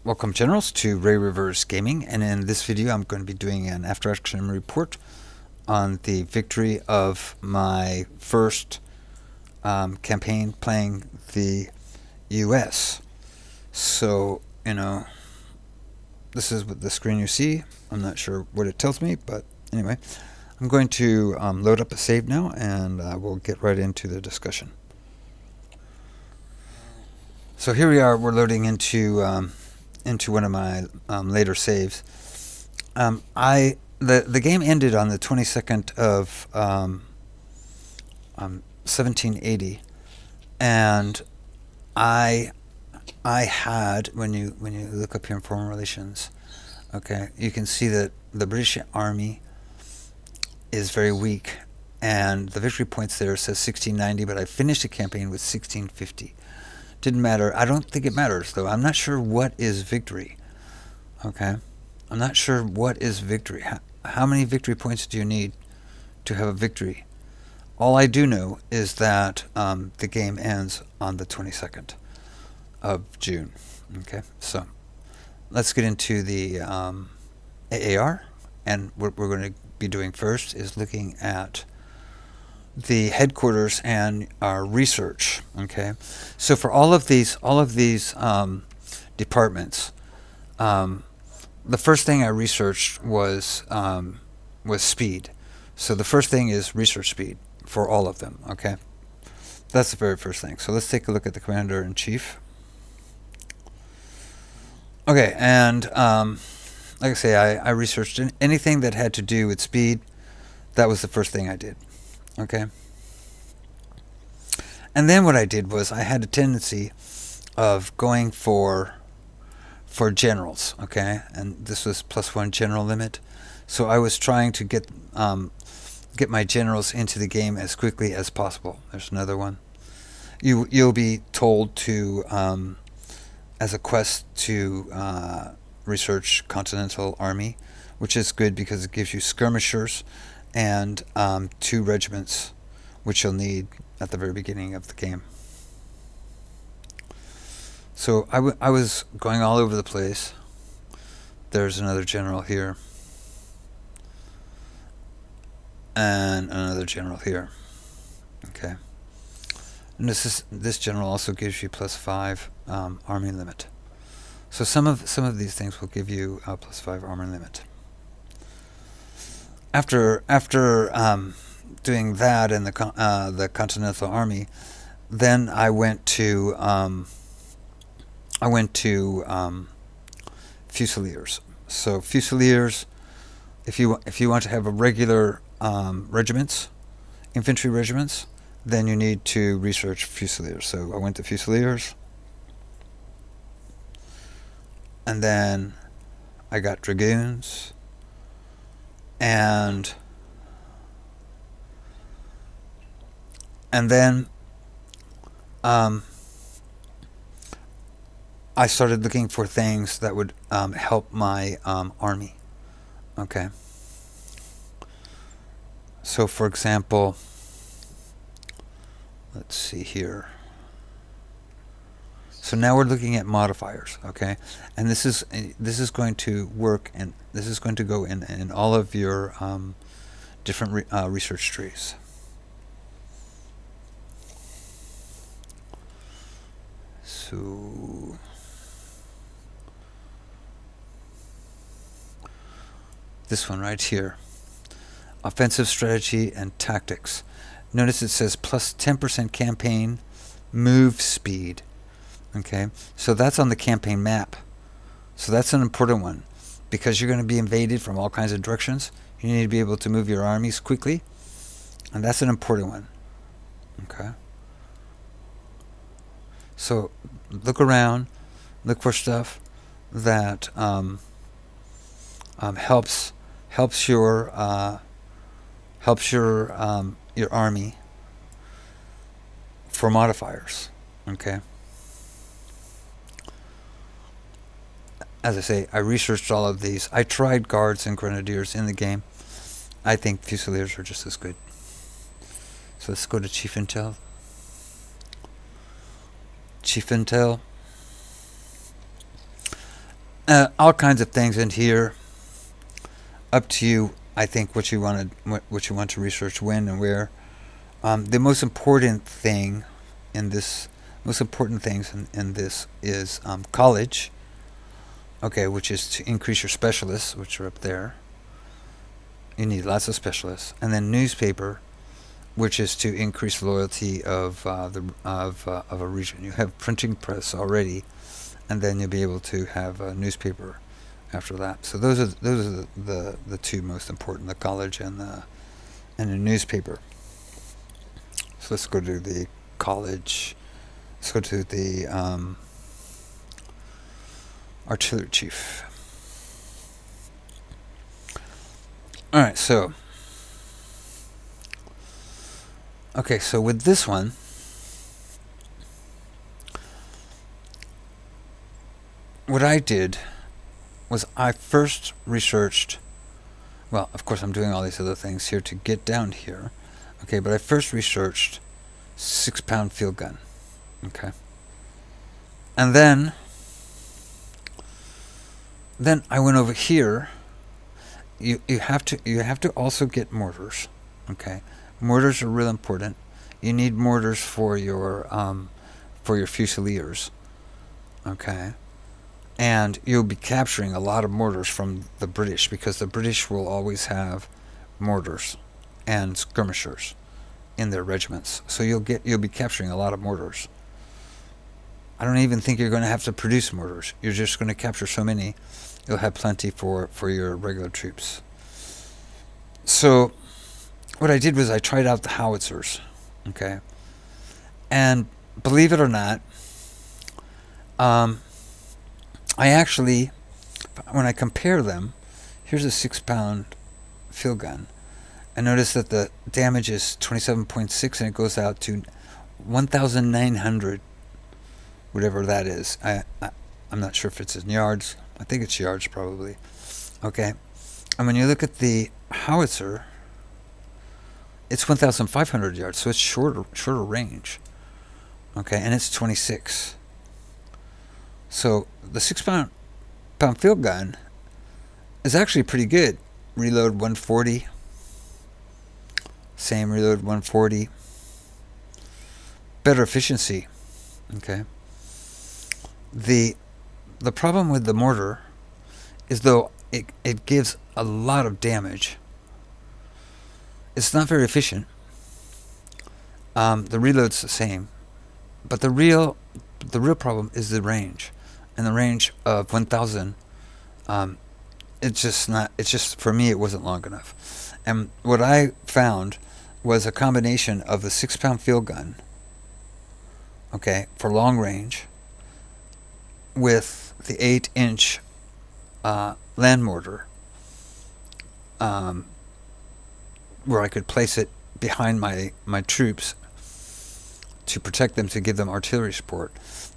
Welcome, Generals, to Ray Rivers Gaming, and in this video I'm going to be doing an after-action report on the victory of my first campaign playing the US. So, this is what the screen you see. I'm not sure what it tells me, but anyway, I'm going to load up a save now, and we'll get right into the discussion. So here we are. We're loading into one of my later saves. The game ended on the 22nd of 1780, and I had, when you look up here in foreign relations, okay, you can see that the British Army is very weak, and the victory points there says 1690, but I finished the campaign with 1650. Didn't matter. I don't think it matters, though. I'm not sure what is victory. Okay? I'm not sure what is victory. How many victory points do you need to have a victory? All I do know is that the game ends on the 22nd of June. Okay? So, let's get into the AAR. And what we're going to be doing first is looking at the headquarters and our research. Okay, so for all of these departments, the first thing I researched was speed. So the first thing is research speed for all of them. Okay, that's the very first thing. So let's take a look at the commander-in-chief. Okay, and like I say, I researched anything that had to do with speed. That was the first thing I did. Okay, and then what I did was I had a tendency of going for generals. Okay, and this was +1 general limit, so I was trying to get my generals into the game as quickly as possible. There's another one. You'll be told to as a quest to research Continental Army, which is good because it gives you skirmishers and 2 regiments, which you'll need at the very beginning of the game. So I was going all over the place. There's another general here, and another general here. Okay, and this general also gives you +5 army limit. So some of these things will give you a +5 army limit. After doing that in the Continental Army, then I went to Fusiliers. So Fusiliers, if you want to have a regular regiments, infantry regiments, then you need to research Fusiliers. So I went to Fusiliers, and then I got dragoons. And then I started looking for things that would help my army. Okay. So, for example, let's see here. So now we're looking at modifiers, okay, and this is going to work, and this is going to go in all of your different research trees. So this one right here, offensive strategy and tactics. Notice it says +10% campaign move speed. Okay, so that's on the campaign map. So that's an important one, because you're going to be invaded from all kinds of directions. You need to be able to move your armies quickly, and that's an important one. Okay, so look around, look for stuff that helps your army for modifiers. Okay. As I say, I researched all of these. I tried guards and grenadiers in the game. I think Fusiliers are just as good. So let's go to Chief Intel. Chief Intel. all kinds of things in here. Up to you, I think, what you want to research, when and where. The most important thing in this, most important things in this is college. Okay, which is to increase your specialists, which are up there. You need lots of specialists, and then newspaper, which is to increase loyalty of a region. You have printing press already, and then you'll be able to have a newspaper after that. So those are the two most important: the college and the newspaper. So let's go to the college. Let's go to the artillery chief. All right, so okay, so with this one, what I did was I first researched, well, of course I'm doing all these other things here to get down here, okay, but I first researched 6-pound field gun, okay, and then I went over here. You have to also get mortars, okay. Mortars are real important. You need mortars for your fusiliers, okay. And you'll be capturing a lot of mortars from the British, because the British will always have mortars and skirmishers in their regiments. So you'll be capturing a lot of mortars. I don't even think you're going to have to produce mortars. You're just going to capture so many, you'll have plenty for your regular troops. So what I did was I tried out the howitzers, okay, and believe it or not, I actually, when I compare them, here's a 6-pound field gun. I notice that the damage is 27.6, and it goes out to 1,900, whatever that is. I'm not sure if it's in yards. I think it's yards probably. Okay, and when you look at the howitzer, it's 1,500 yards, so it's shorter range. Okay, and it's 26. So the 6-pound field gun is actually pretty good. Reload 140. Same reload 140. Better efficiency. Okay. The problem with the mortar is, though it gives a lot of damage, it's not very efficient. The reload's the same, but the real problem is the range. And the range of 1,000, it's just, for me, it wasn't long enough. And what I found was a combination of the 6-pound field gun, okay, for long range, with the 8-inch land mortar, where I could place it behind my troops to protect them, to give them artillery support.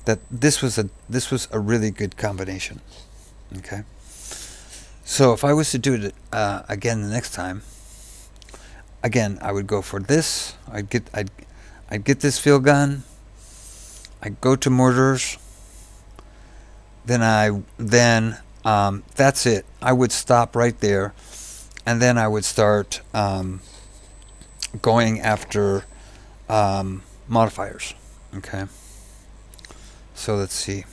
That this was a really good combination. Okay, so if I was to do it again the next time, again I would go for this. I'd get this field gun. I'd go to mortars. Then that's it. I would stop right there, and then I would start going after modifiers. Okay. So let's see.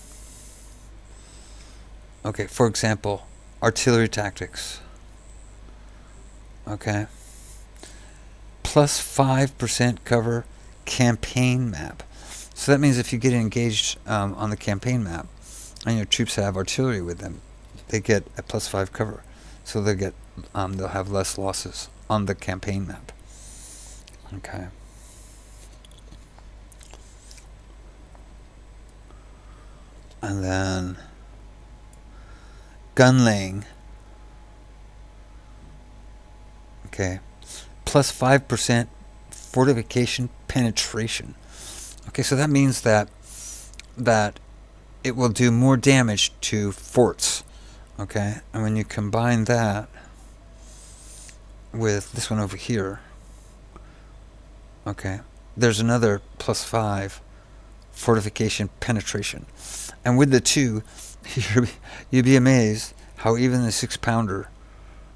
Okay, for example, artillery tactics. Okay. Plus 5% cover campaign map. So that means if you get engaged on the campaign map, and your troops have artillery with them, they get a plus 5 cover. So they'll have less losses on the campaign map. Okay. And then gun laying. Okay. Plus 5% fortification penetration. Okay, so that means that it will do more damage to forts. Okay, and when you combine that with this one over here, okay, there's another plus 5 fortification penetration. And with the 2, you'd be amazed how even the 6-pounder,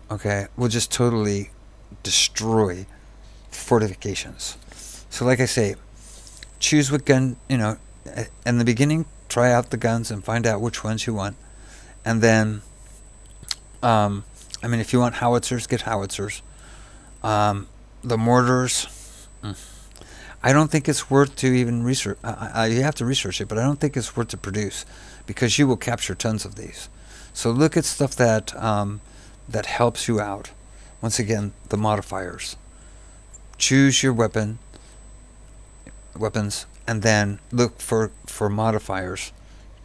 okay, will just totally destroy fortifications. So like I say, choose what gun, in the beginning, try out the guns and find out which ones you want. And then, if you want howitzers, get howitzers. The mortars, I don't think it's worth to even research. You have to research it, but I don't think it's worth to produce, because you will capture tons of these. So look at stuff that that helps you out. Once again, the modifiers. Choose your weapons, and then look for modifiers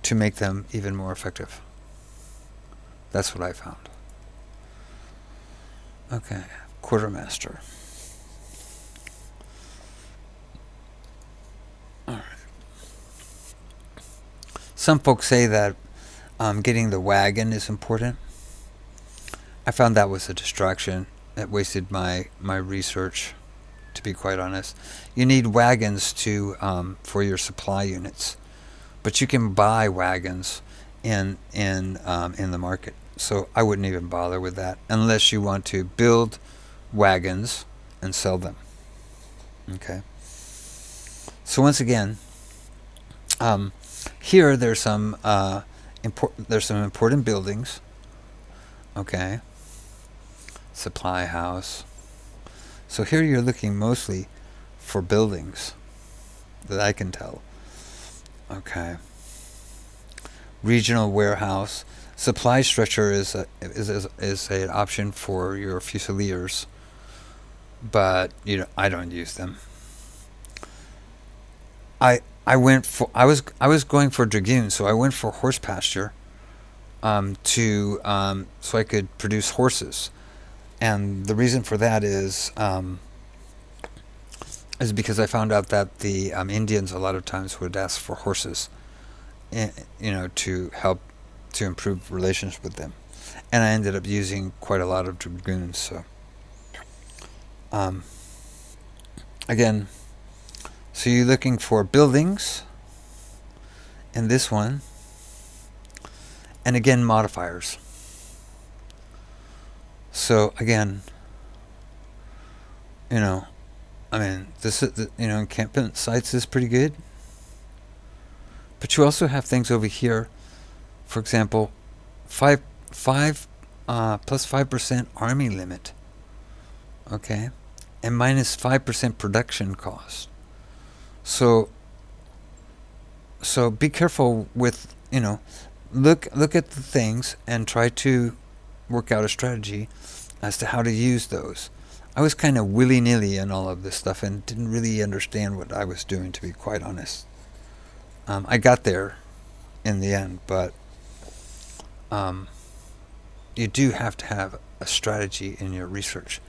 to make them even more effective. That's what I found. Okay, quartermaster. All right. Some folks say that getting the wagon is important. I found that was a distraction. It wasted my research, to be quite honest. You need wagons to for your supply units, but you can buy wagons in the market. So I wouldn't even bother with that unless you want to build wagons and sell them. Okay. So once again, here there's some important buildings. Okay. Supply house. So here you're looking mostly for buildings that I can tell. Okay. Regional warehouse. Supply stretcher is an option for your fusiliers, but I don't use them. I was going for dragoons, so I went for horse pasture so I could produce horses. And the reason for that is because I found out that the Indians a lot of times would ask for horses, to help to improve relations with them. And I ended up using quite a lot of dragoons. So again, so you're looking for buildings in this one, and again modifiers. So again, this is encampment sites is pretty good, but you also have things over here. For example, 5 plus 5% army limit, okay, and minus 5% production cost. So be careful with look at the things and try to work out a strategy as to how to use those. I was kind of willy-nilly in all of this stuff and didn't really understand what I was doing, to be quite honest. I got there in the end, but you do have to have a strategy in your research.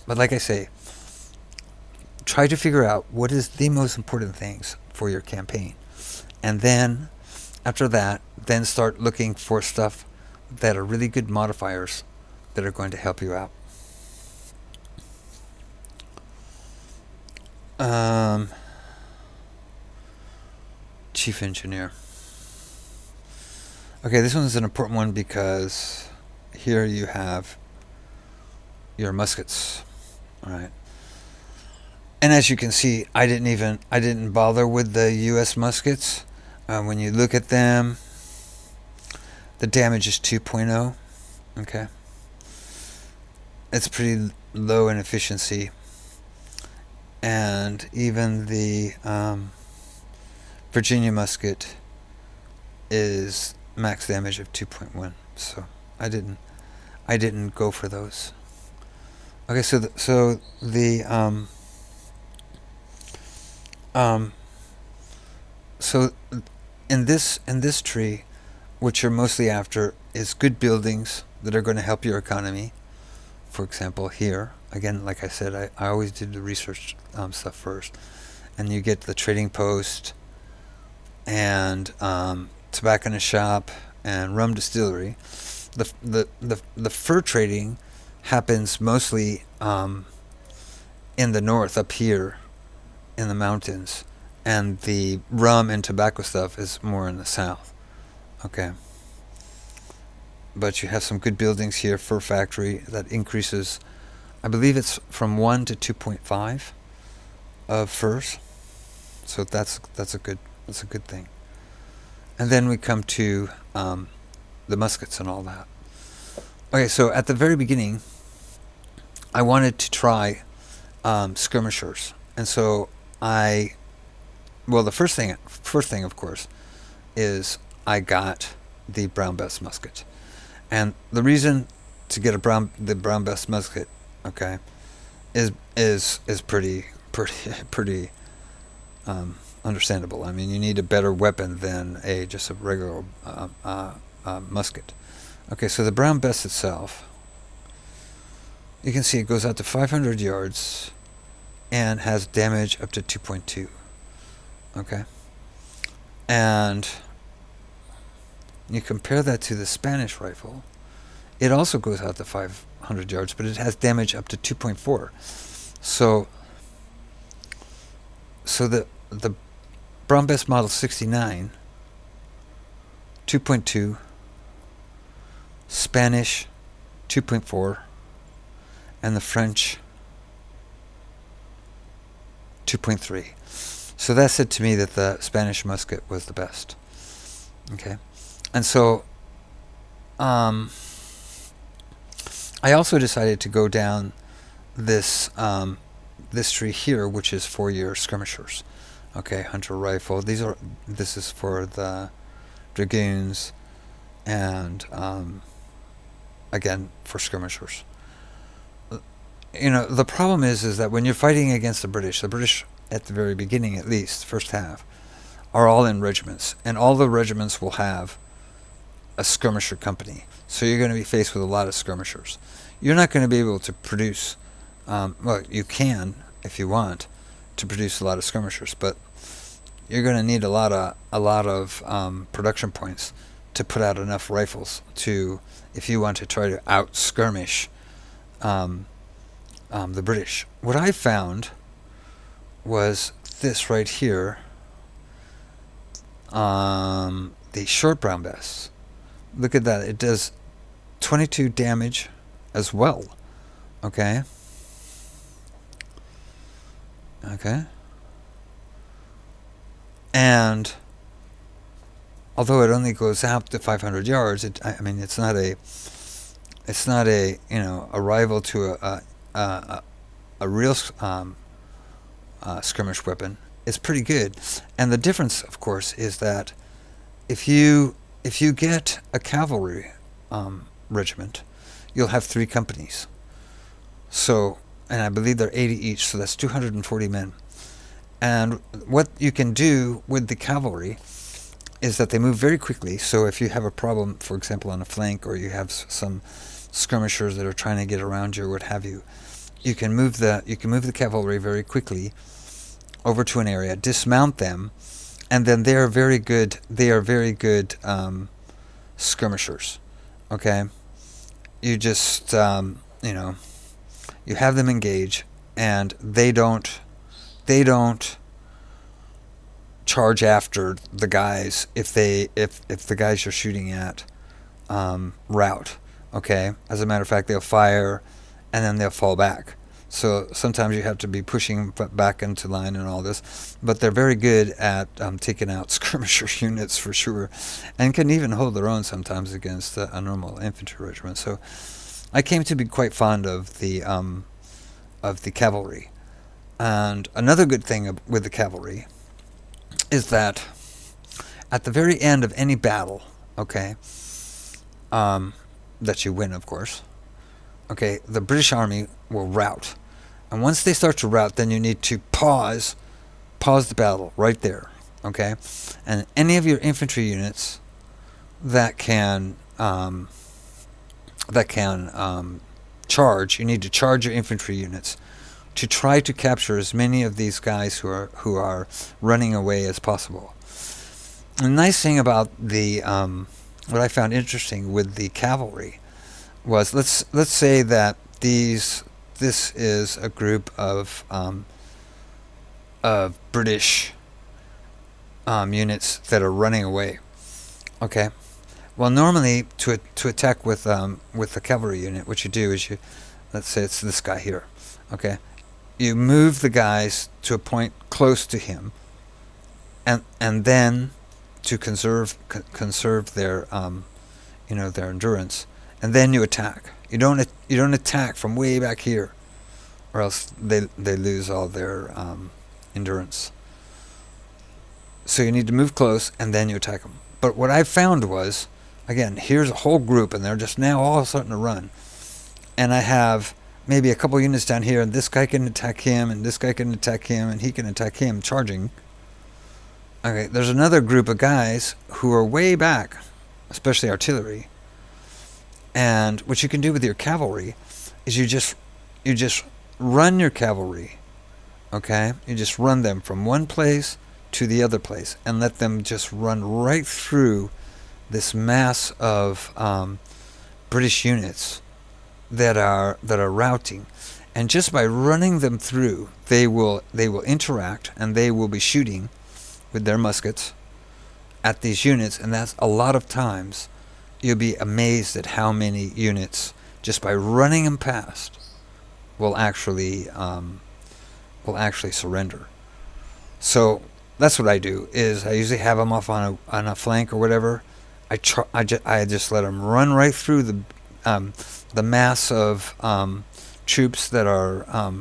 But like I say, try to figure out what is the most important things for your campaign. And then, after that, then start looking for stuff that are really good modifiers that are going to help you out. Chief engineer. Okay, this one is an important one because here you have your muskets. All right. And as you can see, I didn't bother with the U.S. muskets. When you look at them, the damage is 2.0. Okay. It's pretty low in efficiency. And even the Virginia musket is max damage of 2.1. So I didn't go for those. Okay, so in this tree, what you're mostly after is good buildings that are going to help your economy. For example, here again, like I said, I always did the research stuff first, and you get the trading post and tobacconist shop and rum distillery. The fur trading happens mostly in the north, up here in the mountains, and the rum and tobacco stuff is more in the south. Okay. But you have some good buildings here, fur factory that increases, I believe it's from 1 to 2.5 of furs. So that's a good thing. And then we come to the muskets and all that. Okay, so at the very beginning, I wanted to try skirmishers, and so the first thing, of course, is I got the Brown Bess musket, and the reason to get the Brown Bess musket, okay, is pretty understandable. I mean, you need a better weapon than just a regular musket. Okay, so the Brown Bess itself, you can see it goes out to 500 yards and has damage up to 2.2. Okay, and you compare that to the Spanish rifle. It also goes out to 500 yards, but it has damage up to 2.4. So the Brown Bess Model 69, 2.2, Spanish 2.4, and the French 2.3. So that said to me that the Spanish musket was the best. Okay, and so I also decided to go down this this tree here, which is for your skirmishers. Okay, hunter rifle. This is for the dragoons, and again for skirmishers. You know, the problem is that when you're fighting against the British at the very beginning, at least first half, are all in regiments, and all the regiments will have a skirmisher company. So you're going to be faced with a lot of skirmishers. You're not going to be able to produce, well, you can if you want to produce a lot of skirmishers, but you're going to need a lot of production points to put out enough rifles to, if you want to try to out skirmish the British. What I found was this right here, the short Brown Bess. Look at that, it does 22 damage as well. Okay. And although it only goes out to 500 yards, I mean, it's not a a rival to a real skirmish weapon. It's pretty good. And the difference, of course, is that if you get a cavalry regiment, you'll have 3 companies. So, and I believe they're 80 each, so that's 240 men. And what you can do with the cavalry is that they move very quickly. So if you have a problem, for example, on a flank, or you have some skirmishers that are trying to get around you or what have you, you can move the cavalry very quickly over to an area, dismount them, and then they are very good skirmishers. Okay, you just you have them engage, and they don't charge after the guys if the guys you're shooting at rout. Okay, as a matter of fact, they'll fire and then they'll fall back. So sometimes you have to be pushing back into line and all this, but they're very good at taking out skirmisher units for sure, and can even hold their own sometimes against a normal infantry regiment. So I came to be quite fond of the cavalry. And another good thing with the cavalry is that at the very end of any battle, okay, that you win, of course, okay, the British Army will rout. And once they start to rout, then you need to pause the battle right there, okay? And any of your infantry units that can charge, you need to charge your infantry units to try to capture as many of these guys who are running away as possible. The nice thing about the what I found interesting with the cavalry was, let's say that this is a group of British units that are running away. Okay. Well, normally to attack with the cavalry unit, what you do is let's say it's this guy here. Okay. You move the guys to a point close to him, and then to conserve their their endurance, and then you attack. You don't attack from way back here, or else they lose all their endurance. So you need to move close and then you attack them. But what I found was, again, here's a whole group and they're just now all starting to run, and I have maybe a couple units down here, and this guy can attack him, and this guy can attack him, and he can attack him, charging. Okay, there's another group of guys who are way back, especially artillery. And what you can do with your cavalry is you just run your cavalry. Okay, you just run them from one place to the other place, and let them just run right through this mass of British units that are routing, and just by running them through, they will interact, and they will be shooting with their muskets at these units, and that's a lot of times. You'll be amazed at how many units, just by running them past, will actually surrender. So that's what I do. Is I usually have them off on a flank or whatever. I just let them run right through the mass of troops that are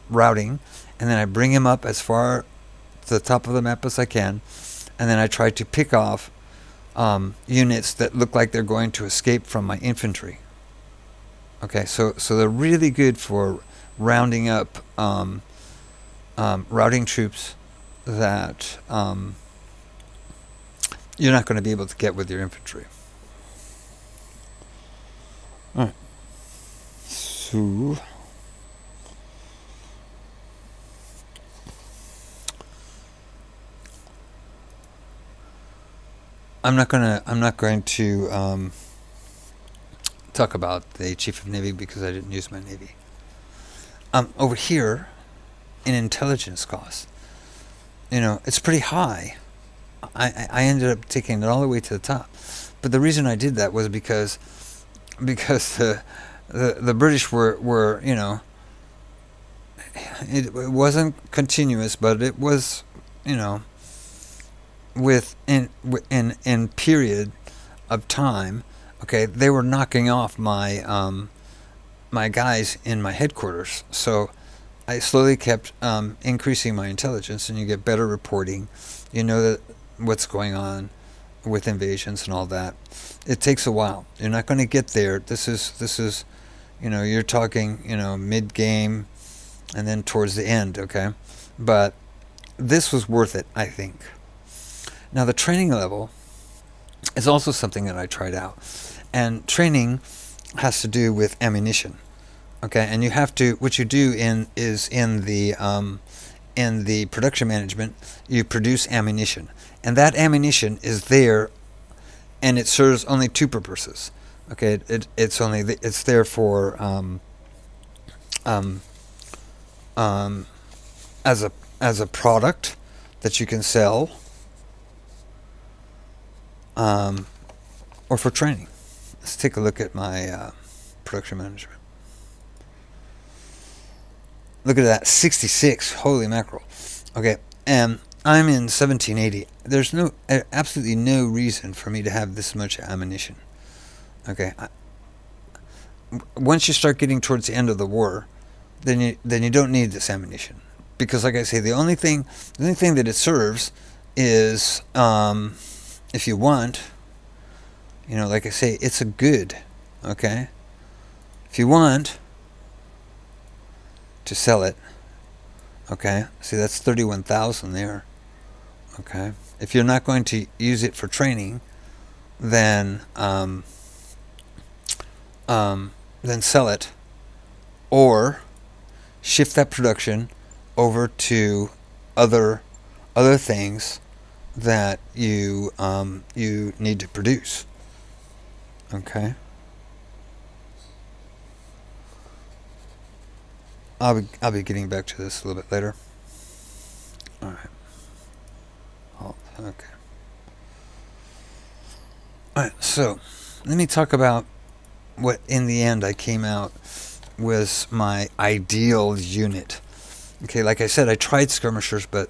routing, and then I bring them up as far to the top of the map as I can, and then I try to pick off units that look like they're going to escape from my infantry. Okay, so they're really good for rounding up routing troops that you're not going to be able to get with your infantry. All right. So I'm not going to talk about the Chief of Navy because I didn't use my Navy. Over here, in intelligence costs, it's pretty high. I ended up taking it all the way to the top, but the reason I did that was because the British were it wasn't continuous, but it was in period of time. Okay, they were knocking off my my guys in my headquarters, so I slowly kept increasing my intelligence, and you get better reporting. You know that what's going on with invasions and all that. It takes a while. You're not going to get there. This is you're talking mid game and then towards the end. Okay, but this was worth it, I think. Now the training level is also something that I tried out, and training has to do with ammunition. Okay, and you have to, what you do in the production management, you produce ammunition, and that ammunition is there, and it serves only two purposes. Okay, it's there for as a product that you can sell, or for training. Let's take a look at my production management. Look at that, 66. Holy mackerel. Okay, and I'm in 1780. There's absolutely no reason for me to have this much ammunition. Okay, once you start getting towards the end of the war, then you don't need this ammunition, because, like I say, the only thing that it serves is, if you want, like I say, it's a good. Okay, if you want to sell it, okay, see, that's 31,000 there. Okay, if you're not going to use it for training, then sell it, or shift that production over to other things that you need to produce. Okay, I'll be getting back to this a little bit later. All right. Okay. Alright, so let me talk about what in the end I came out was my ideal unit. Okay, like I said, I tried skirmishers, but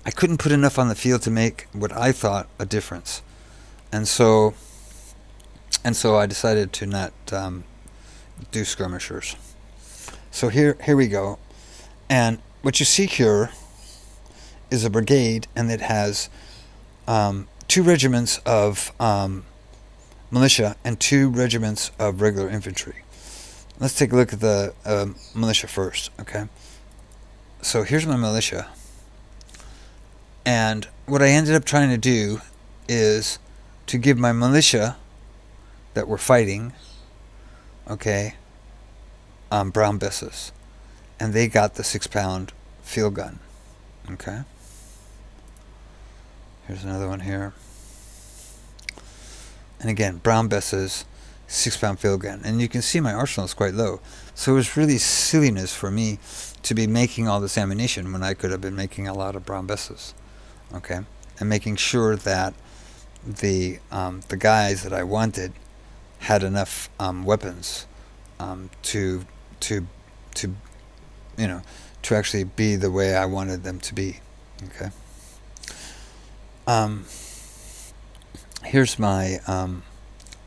I couldn't put enough on the field to make what I thought a difference. And so I decided to not do skirmishers. So here we go. And what you see here is a brigade, and it has 2 regiments of militia and 2 regiments of regular infantry. Let's take a look at the militia first, okay? So here's my militia. And what I ended up trying to do is to give my militia that were fighting, okay, brown besses. And they got the 6-pound field gun, okay? Here's another one here. And again, brown besses, 6-pound field gun. And you can see my arsenal is quite low. So it was really silliness for me to be making all this ammunition when I could have been making a lot of brown besses, okay? And making sure that the guys that I wanted had enough weapons to you know, to actually be the way I wanted them to be, okay? Here's my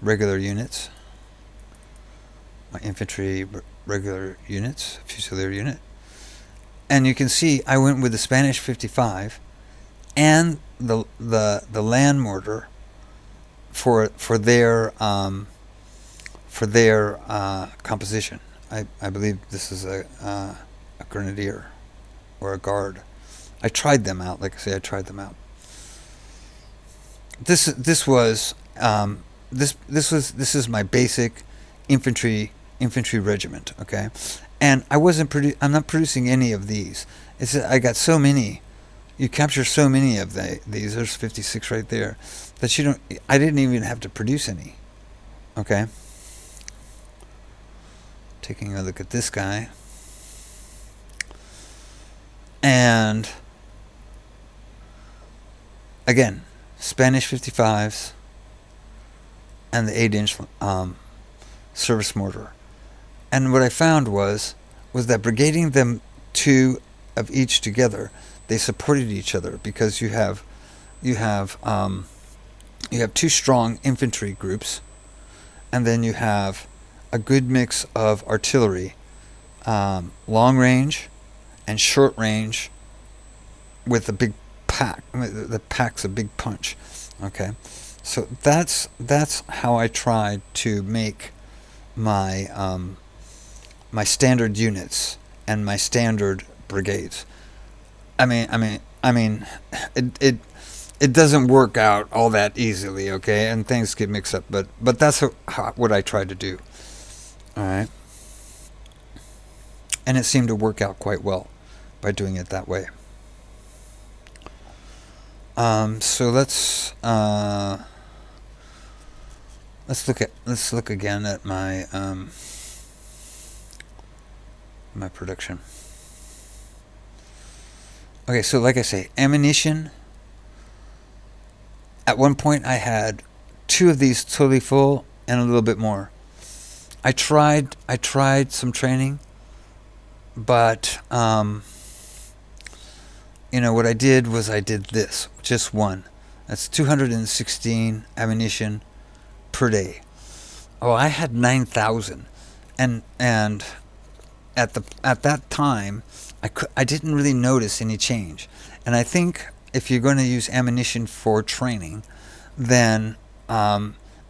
regular units, my infantry regular units, fusilier unit. And you can see I went with the Spanish 55 and the land mortar for their composition. I believe this is a grenadier or a guard. I tried them out. Like I say, I tried them out. This is my basic infantry regiment, okay? And I'm not producing any of these. I got so many. You capture so many of these. There's 56 right there that I didn't even have to produce any. Okay? Taking a look at this guy. And again, Spanish 55s and the 8-inch service mortar. And what I found was that brigading them 2 of each together, they supported each other, because you have 2 strong infantry groups, and then you have a good mix of artillery, long range and short range, with a big pack. The pack's a big punch. Okay, so that's how I tried to make my my standard units and my standard brigades. I mean, it doesn't work out all that easily, okay? And things get mixed up, but that's what I tried to do. All right, and it seemed to work out quite well by doing it that way. So let's look again at my my production. Okay, so like I say, ammunition. At one point, I had 2 of these totally full and a little bit more. I tried some training, but you know what I did was I did this, just one. That's 216 ammunition per day. Oh, I had 9,000, and at that time, I didn't really notice any change. And I think if you're going to use ammunition for training, then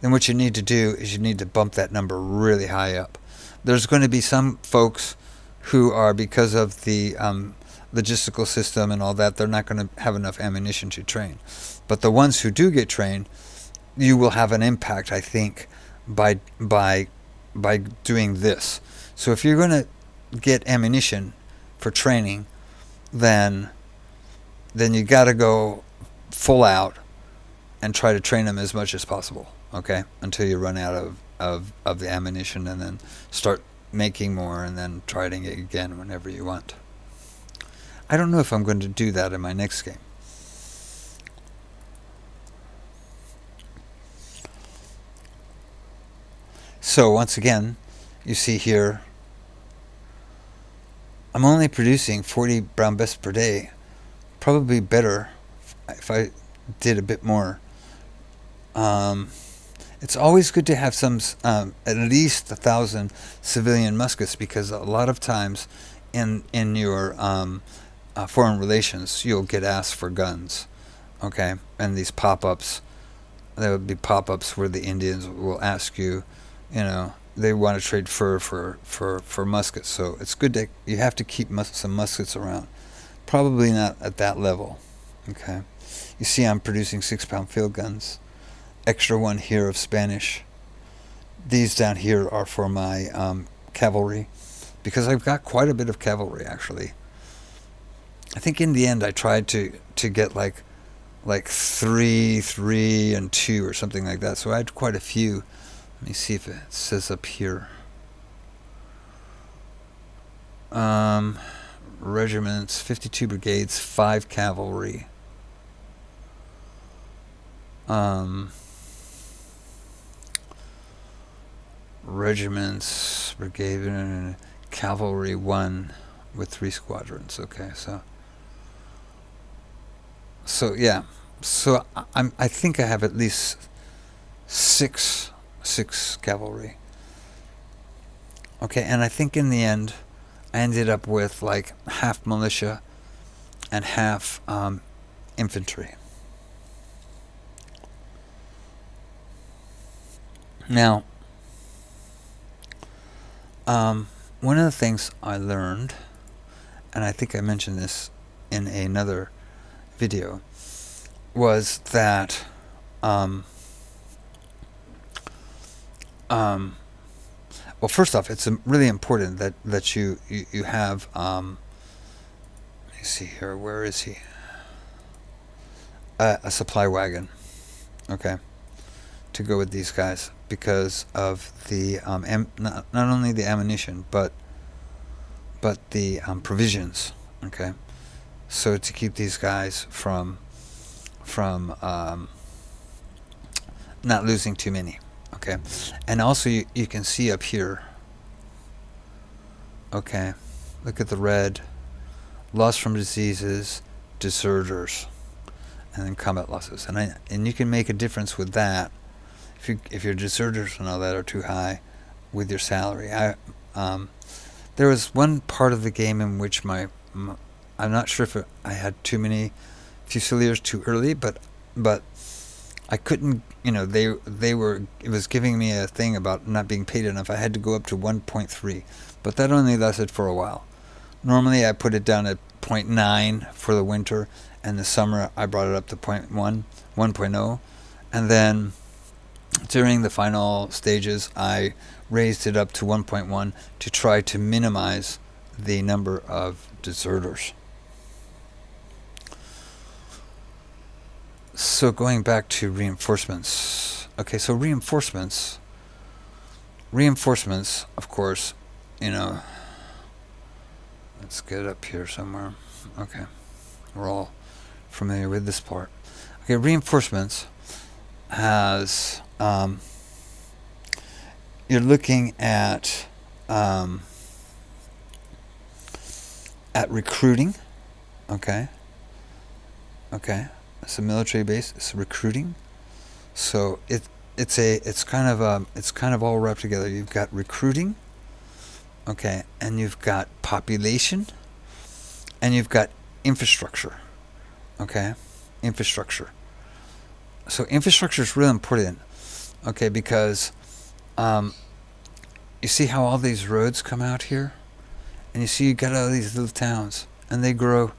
what you need to do is you need to bump that number really high up. There's going to be some folks who are, because of the logistical system and all that, they're not going to have enough ammunition to train. But the ones who do get trained, you will have an impact, I think, by doing this. So if you're going to get ammunition for training, then you got to go full out and try to train them as much as possible, okay, until you run out of the ammunition, and then start making more, and then trying it again whenever you want. I don't know if I'm going to do that in my next game. So once again, you see here, I'm only producing 40 brown bests per day. Probably better if I did a bit more. It's always good to have some, at least 1,000 civilian muskets, because a lot of times in your foreign relations, you'll get asked for guns, okay? And these pop-ups, there would be pop-ups where the Indians will ask you, you know, they want to trade fur for muskets. So it's good that you have to keep some muskets around. Probably not at that level, okay? You see I'm producing 6-pound field guns. Extra one here of Spanish. These down here are for my cavalry, because I've got quite a bit of cavalry actually. I think in the end I tried to get like 3, 3, and 2 or something like that. So I had quite a few. Let me see if it says up here. Regiments, 52 brigades, 5 cavalry. Regiments, brigade, cavalry 1 with 3 squadrons. Okay, so yeah, so I think I have at least six cavalry. Okay, and I think in the end I ended up with like half militia and half infantry. Now, one of the things I learned, and I think I mentioned this in another video, was that well, first off, it's really important that you have let me see here, where is he? A supply wagon, okay, to go with these guys, because of the not only the ammunition but the provisions, okay, so to keep these guys from not losing too many, okay. And also you can see up here, okay, look at the red, loss from diseases, deserters, and then combat losses, and you can make a difference with that if your deserters and all that are too high with your salary. There was one part of the game in which I'm not sure if I had too many Fusiliers too early, but I couldn't, you know, it was giving me a thing about not being paid enough. I had to go up to 1.3, but that only lasted for a while. Normally I put it down at 0.9 for the winter, and the summer I brought it up to 1.0, and then during the final stages I raised it up to 1.1 to try to minimize the number of deserters. So going back to reinforcements. Okay, so reinforcements, of course, you know, let's get up here somewhere. Okay, we're all familiar with this part. Okay, reinforcements has, you're looking at recruiting, okay. It's a military base. It's recruiting, so it's kind of all wrapped together. You've got recruiting, okay, and you've got population, and you've got infrastructure, okay, infrastructure. So infrastructure is really important, okay, because you see how all these roads come out here, and you see you got all these little towns, and they grow,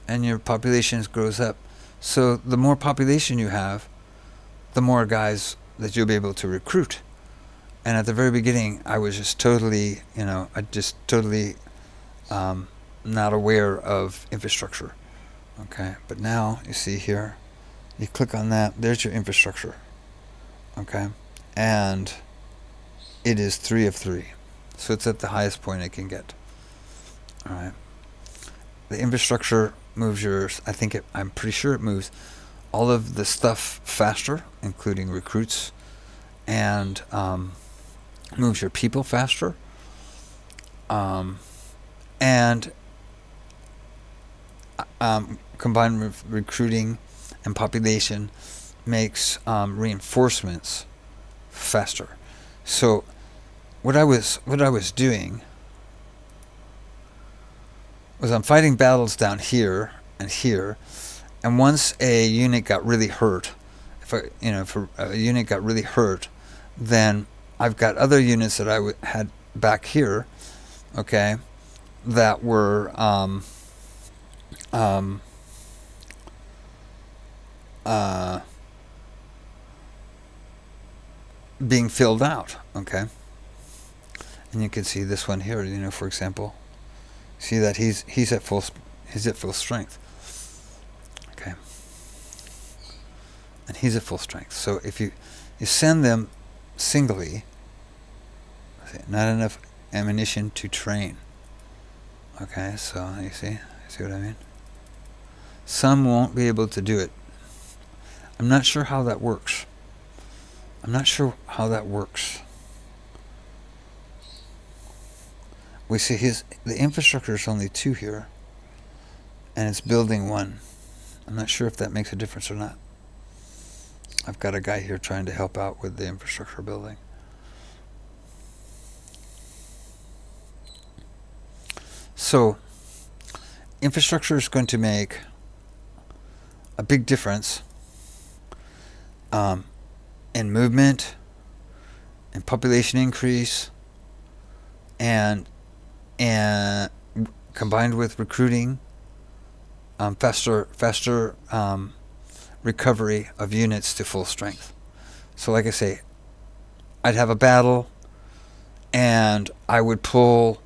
and your population grows up. So the more population you have, the more guys that you'll be able to recruit. And at the very beginning, I was just totally, you know, not aware of infrastructure. Okay, but now you see here, you click on that, there's your infrastructure. Okay, and it is 3 of 3. So it's at the highest point it can get. All right. The infrastructure moves yours. I'm pretty sure it moves all of the stuff faster, including recruits and moves your people faster, and combined with recruiting and population makes reinforcements faster. So what I was doing was I'm fighting battles down here and here, and once a unit got really hurt, if a unit got really hurt, then I've got other units that I had back here, okay, that were being filled out, okay. And you can see this one here, for example. See that he's at full strength, okay, and he's at full strength. So if you send them singly, not enough ammunition to train, okay. So you see what I mean? Some won't be able to do it. I'm not sure how that works. We see the infrastructure is only 2 here, and it's building 1. I'm not sure if that makes a difference or not. I've got a guy here trying to help out with the infrastructure building. So, infrastructure is going to make a big difference in movement, in population increase, and combined with recruiting, faster recovery of units to full strength. So like I say, I'd have a battle and I would pull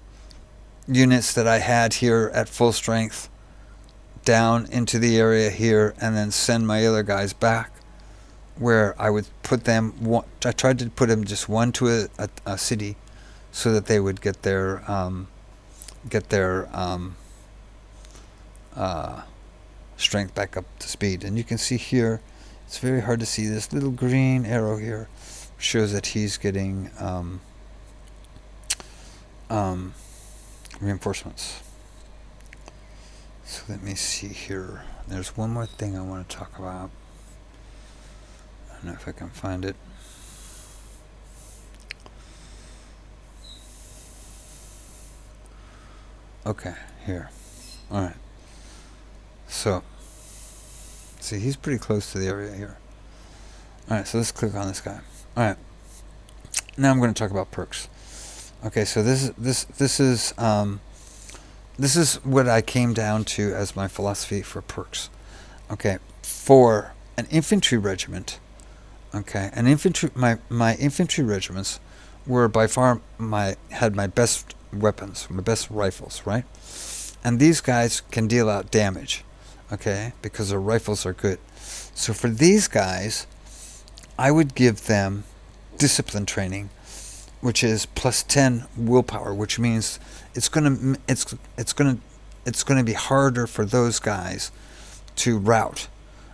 units that I had here at full strength down into the area here, and then send my other guys back, where I would put them, I tried to put them just 1 to a city, so that they would get their strength back up to speed. And you can see here, it's very hard to see, this little green arrow here shows that he's getting reinforcements. So let me see here. There's one more thing I want to talk about. I don't know if I can find it. Okay, here. Alright. So, see, he's pretty close to the area here. Alright, so let's click on this guy. Alright. Now I'm going to talk about perks. Okay, so this is what I came down to as my philosophy for perks. Okay, for an infantry regiment, okay, my infantry regiments were by far had my best weapons, my best rifles, right? And these guys can deal out damage, okay, because their rifles are good. So for these guys, I would give them discipline training, which is +10 willpower, which means it's gonna be harder for those guys to rout,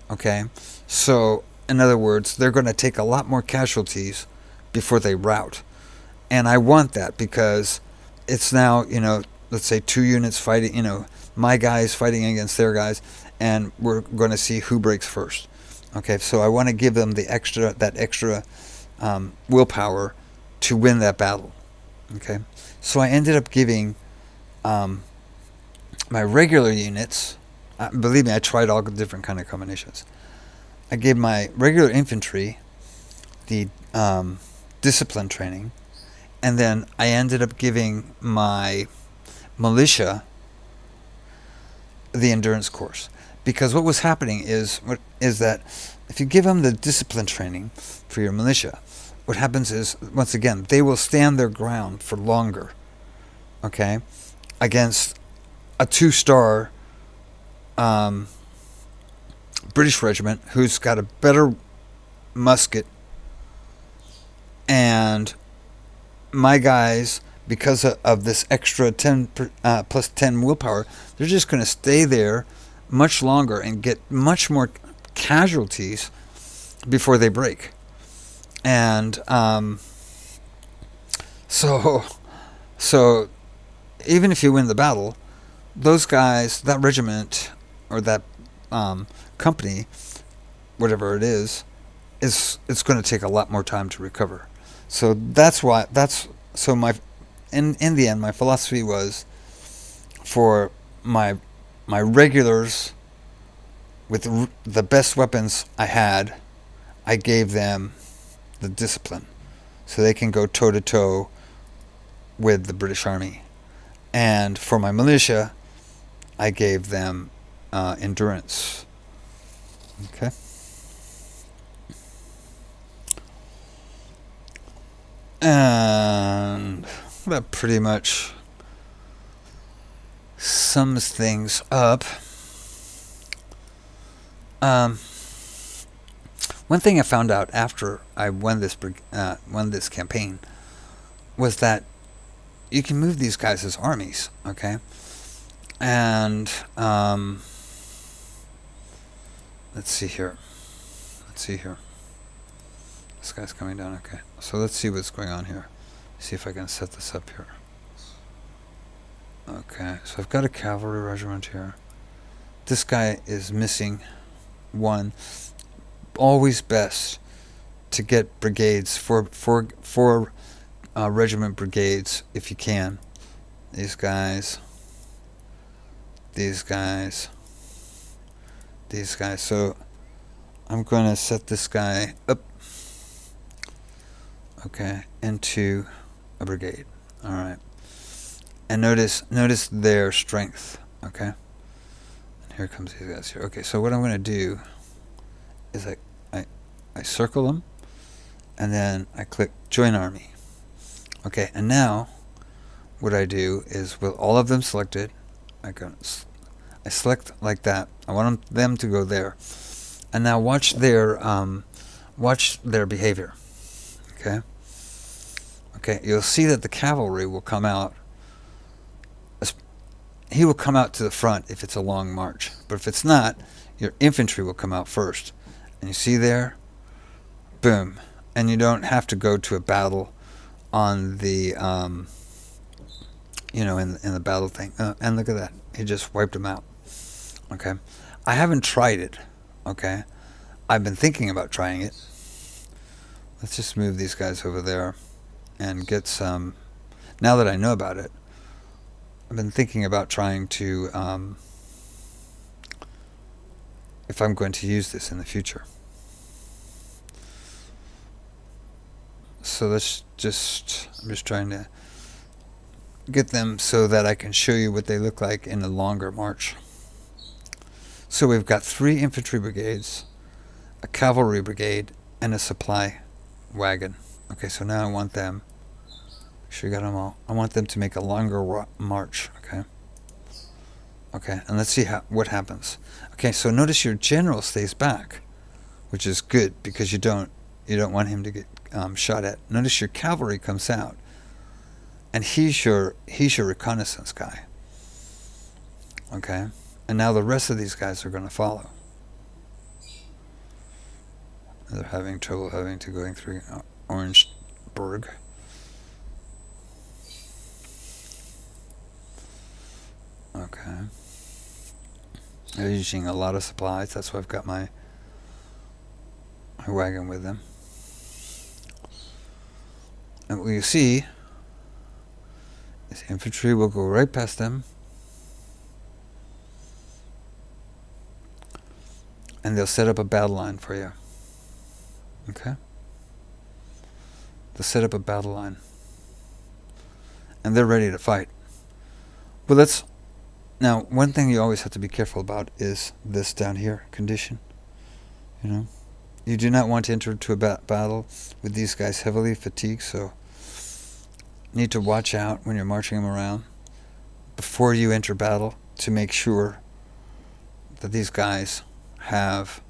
okay? So in other words, they're going to take a lot more casualties before they rout, and I want that because it's now, let's say 2 units fighting, my guys fighting against their guys, and we're going to see who breaks first. Okay, so I want to give them that extra willpower to win that battle. Okay, so I ended up giving my regular units, believe me, I tried all different kind of combinations. I gave my regular infantry the discipline training, and then I ended up giving my militia the endurance course. Because what was happening is that if you give them the discipline training for your militia, what happens is, once again, they will stand their ground for longer, okay, against a 2-star British regiment who's got a better musket, and my guys, because of this extra 10 plus 10 willpower, they're just going to stay there much longer and get much more casualties before they break. And So, so even if you win the battle, those guys, that regiment or that company, whatever it is it's going to take a lot more time to recover. So that's why my in the end my philosophy was for my regulars with the best weapons I had, I gave them the discipline so they can go toe to toe with the British Army. And for my militia, I gave them endurance. Okay. And that pretty much sums things up. One thing I found out after I won this campaign was that you can move these guys as armies, okay? And let's see here. This guy's coming down, okay. So let's see what's going on here. See if I can set this up here. Okay, so I've got a cavalry regiment here. This guy is missing one. Always best to get brigades, four regiment brigades if you can. These guys. So I'm going to set this guy up, okay, into a brigade. All right, and notice their strength. Okay, and here comes these guys here. Okay, so what I'm going to do is I circle them, and then I click join army. Okay, and now what I do is with all of them selected, I select like that. I want them to go there, and now watch their behavior. Okay, you'll see that the cavalry will come out. He will come out to the front if it's a long march, but if it's not, your infantry will come out first. And you see there, boom, and you don't have to go to a battle on the in the battle thing. And look at that, he just wiped them out. Okay, I haven't tried it. Okay, I've been thinking about trying it. Let's just move these guys over there and get some. Now that I know about it, I've been thinking about trying to if I'm going to use this in the future. So I'm just trying to get them so that I can show you what they look like in a longer march. So we've got 3 infantry brigades, a cavalry brigade, and a supply wagon. Okay, so now I want them, sure you got them all, I want them to make a longer march. Okay, and let's see what happens. Okay, so notice your general stays back, which is good because you don't want him to get shot at. Notice your cavalry comes out, and he's your reconnaissance guy. Okay, and now the rest of these guys are going to follow. They're having trouble going through Orangeburg. Okay, they're using a lot of supplies. That's why I've got my wagon with them. And what you see is infantry will go right past them, and they'll set up a battle line for you. Okay? They'll set up a battle line, and they're ready to fight. But now, one thing you always have to be careful about is this down here, condition. You do not want to enter into a battle with these guys heavily fatigued, so you need to watch out when you're marching them around before you enter battle to make sure that these guys have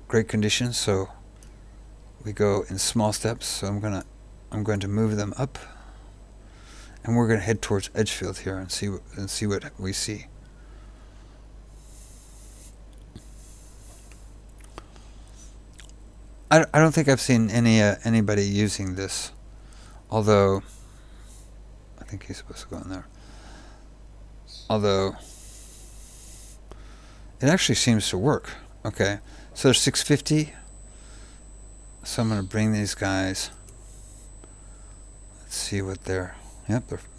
great conditions. So we go in small steps. So I'm going to move them up, and we're going to head towards Edgefield here and see what we see. I don't think I've seen anybody using this, although I think he's supposed to go in there. Although it actually seems to work. Okay, so there's 650. So I'm going to bring these guys. Let's see what their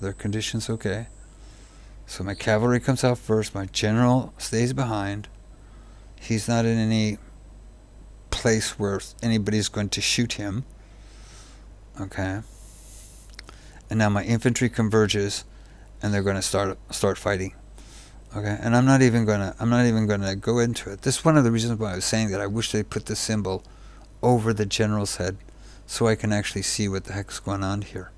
their condition's okay. So my cavalry comes out first. My general stays behind. He's not in any place where anybody's going to shoot him. Okay. And now my infantry converges, and they're going to start fighting. Okay. And I'm not even gonna go into it. This is one of the reasons why I was saying that I wish they put the symbol over the general's head, so I can actually see what the heck's going on here.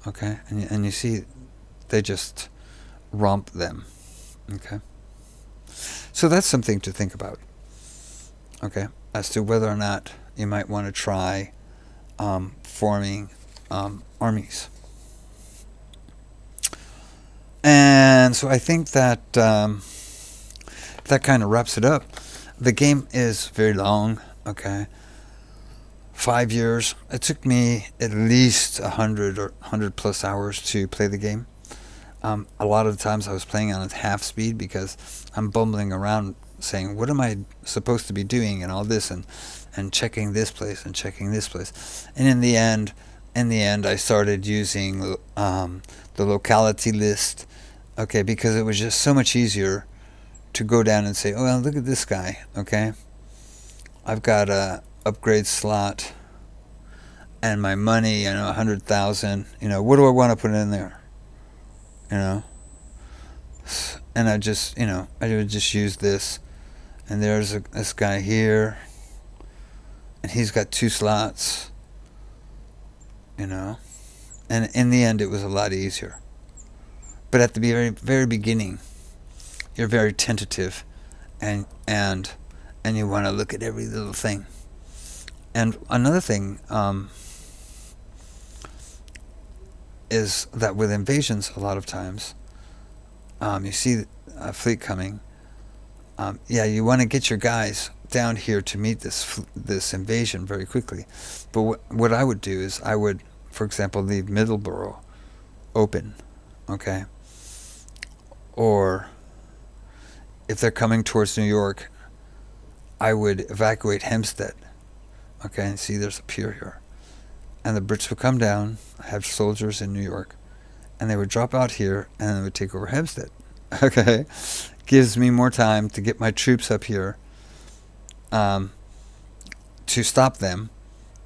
Okay. And you see, they just romp them. Okay. So that's something to think about. Okay. As to whether or not you might want to try forming armies. And so I think that that kind of wraps it up. The game is very long. Okay. 5 years. It took me at least 100 or 100 plus hours to play the game. A lot of the times I was playing on half speed because I'm bumbling around saying, what am I supposed to be doing, and all this, and checking this place and checking this place. And in the end I started using the locality list, okay, because it was just so much easier to go down and say, oh, well, look at this guy, okay, I've got a upgrade slot and my money, 100,000, what do I want to put in there, and I just, I would just use this. And there's this guy here, and he's got 2 slots, and in the end it was a lot easier. But at the very, very beginning, you're very tentative, and you want to look at every little thing. And another thing is that with invasions, a lot of times, you see a fleet coming. Yeah, you want to get your guys down here to meet this invasion very quickly. But what I would do is I would, for example, leave Middleborough open, okay? Or if they're coming towards New York, I would evacuate Hempstead, okay? And see, there's a pier here. And the Brits would come down, have soldiers in New York, and they would drop out here, and they would take over Hempstead, okay? Gives me more time to get my troops up here to stop them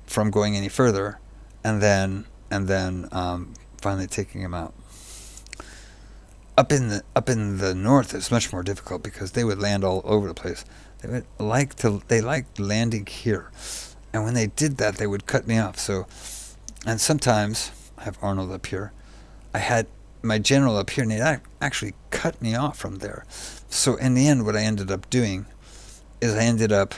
from going any further, and then finally taking them out. Up in the north, it's much more difficult because they would land all over the place. They liked landing here, and when they did that, they would cut me off. So, and sometimes I have Arnold up here. I had my general up here, and they actually cut me off from there. So in the end, what I ended up doing is I ended up,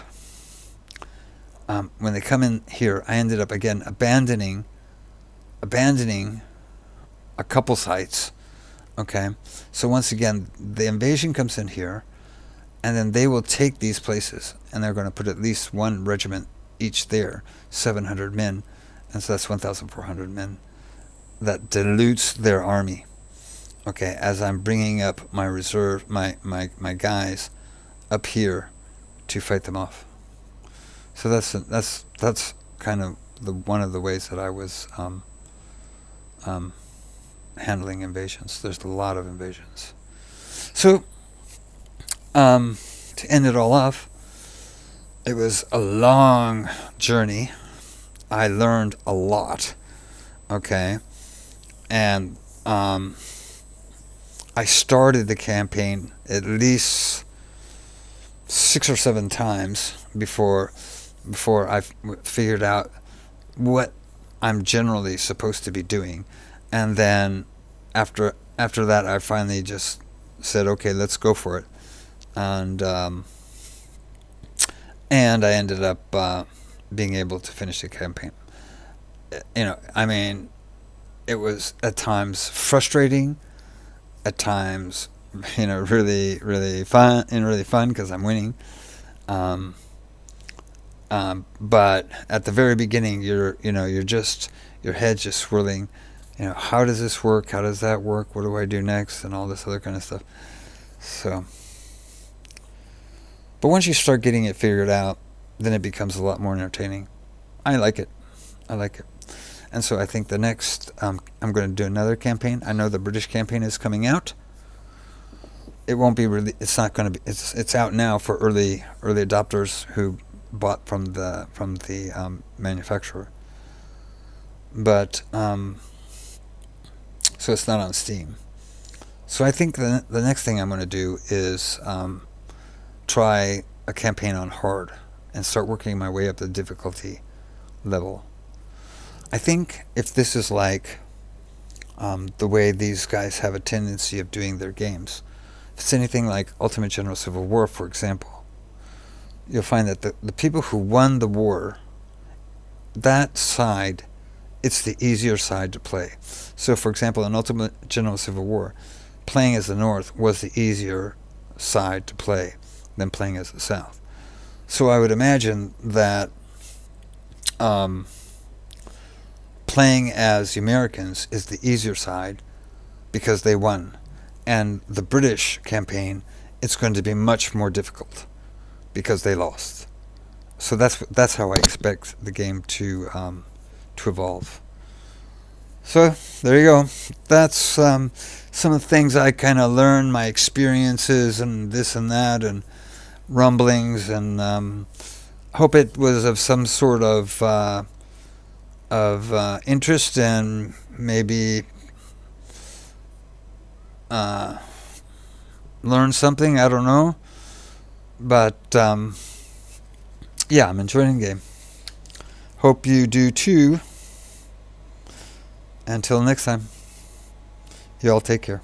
when they come in here, I ended up again abandoning a couple sites. Okay, so once again, the invasion comes in here, and then they will take these places, and they're going to put at least 1 regiment each there, 700 men, and so that's 1,400 men. That dilutes their army. Okay, as I'm bringing up my reserve, my guys up here to fight them off. So that's kind of one of the ways that I was handling invasions. There's a lot of invasions. So to end it all off, it was a long journey. I learned a lot. Okay, and I started the campaign at least 6 or 7 times before I figured out what I'm generally supposed to be doing, and then after that, I finally just said, okay, let's go for it, and I ended up being able to finish the campaign. I mean, it was at times frustrating, at times, really, really fun, because I'm winning. But at the very beginning, you're just, your head's just swirling. How does this work? How does that work? What do I do next? And all this other kind of stuff. So, but once you start getting it figured out, then it becomes a lot more entertaining. I like it. I like it. And so I think the next, I'm going to do another campaign. I know the British campaign is coming out. It won't be really. It's not going to be. It's out now for early adopters who bought from the manufacturer. But so it's not on Steam. So I think the next thing I'm going to do is try a campaign on hard and start working my way up the difficulty level. I think if this is like the way these guys have a tendency of doing their games, if it's anything like Ultimate General Civil War, for example, you'll find that the people who won the war, that side, it's the easier side to play. So, for example, in Ultimate General Civil War, playing as the North was the easier side to play than playing as the South. So I would imagine that playing as the Americans is the easier side because they won. And the British campaign, it's going to be much more difficult because they lost. So that's how I expect the game to evolve. So there you go. That's some of the things I kind of learned, my experiences and this and that and rumblings, and hope it was of some sort of interest and maybe learn something. I don't know, but yeah, I'm enjoying the game. Hope you do too. Until next time, you all take care.